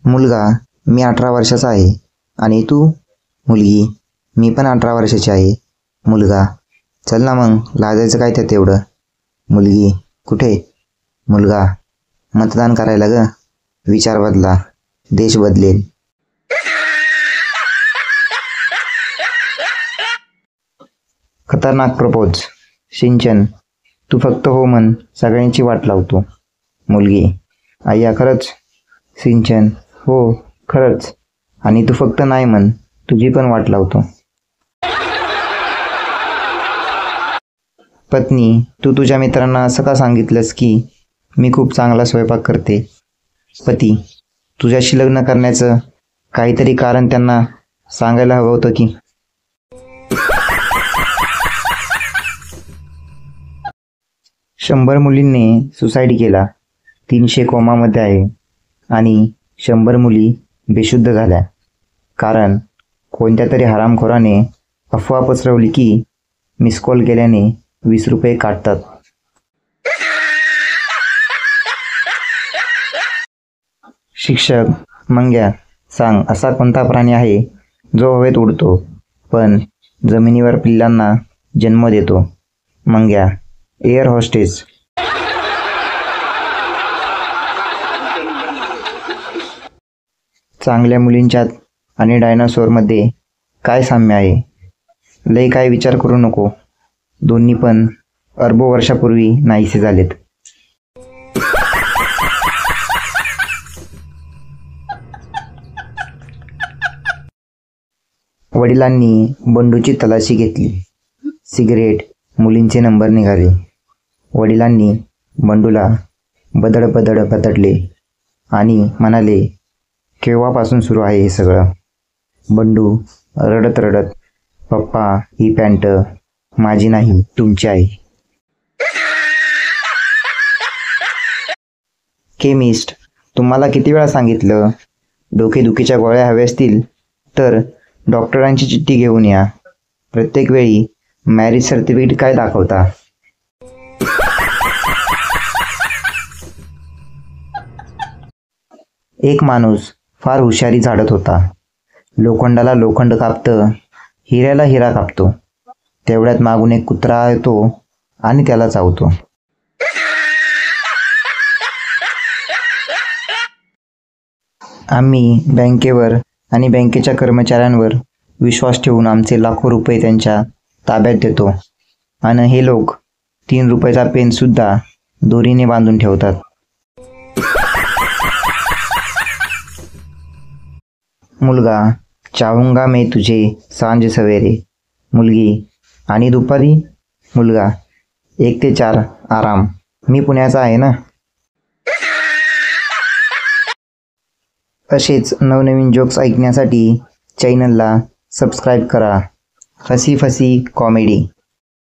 मुलगा, मी 18 वर्षाचा आहे. आणि तू? मुलगी, मी पण 18 वर्षाची आहे. मुलगा, चल ना मग, लाजायचं काय त्यात एवढं. मुलगी, कुठे? मुलगा, मतदान करायला ग. विचार बदला, देश बदलेल. खतरनाक प्रपोज. सिंचन, तू फक्त हो म्हण, सगळ्यांची वाट लावतो. मुलगी, आय्या खरंच? सिंचन, हो खरंच. आणि तू फक्त नाही म्हण, तुझी पण वाट लावतो. पत्नी, तू तुझ्या मित्रांना असं का सांगितलंस की मी खूप चांगला स्वयंपाक करते? पती, तुझ्याशी लग्न करण्याचं काहीतरी कारण त्यांना सांगायला हवं होतं की. 100 मुलींनी सुसाईड केला, 300 कोमामध्ये आहे आणि 100 मुली बेशुद्ध झाल्या. कारण कोणत्या तरी हरामखोराने अफवा पसरवली की मिस कॉल केल्याने 20 रुपये काटतात. शिक्षक, मंग्या, सांग असा कोणता प्राणी आहे जो हवेत उडतो पण जमिनीवर पिल्लांना जन्म देतो? मंग्या, एअर होस्टेस. चांगल्या मुलींच्यात आणि डायनासोरमध्ये काय साम्य आहे? लय काय विचार करू नको, दोन्ही पण अरबो वर्षापूर्वी नाहीसे झालेत. वडिलांनी बंडूची तलाशी घेतली. सिगरेट, मुलींचे नंबर निघाले. वडिलांनी बंडूला बदड बदड बदडले आणि म्हणाले, केव्हापासून सुरू आहे हे सगळं? बंडू रडत रडत, पप्पा ही पॅन्ट माझी नाही तुमची आहे. केमिस्ट, तुम्हाला किती वेळा सांगितलं, डोकेदुखीच्या गोळ्या हव्या असतील तर डॉक्टरांची चिठ्ठी घेऊन या. प्रत्येक वेळी मॅरेज सर्टिफिकेट काय दाखवता? एक माणूस फार हुशारी झाडत होता. लोखंडाला लोखंड कापतं, हिऱ्याला हिरा कापतो. तेवढ्यात मागून एक कुत्रा येतो आणि त्याला चावतो. आम्ही बँकेवर आणि बँकेच्या कर्मचाऱ्यांवर विश्वास ठेवून आमचे लाखो रुपये त्यांच्या ताब्यात देतो आणि हे लोक 3 रुपयाचा पेन सुद्धा दोरीने बांधून ठेवतात. मुलगा, चाहूंगा मैं तुझे सांझ सवेरे. मुलगी, आणि दुपारी? मुलगा, 1 ते 4 आराम. मी पुण्याचा आहे ना. असेच नवनवीन जोक्स ऐकण्यासाठी चॅनलला सबस्क्राईब करा. हसी फसी कॉमेडी.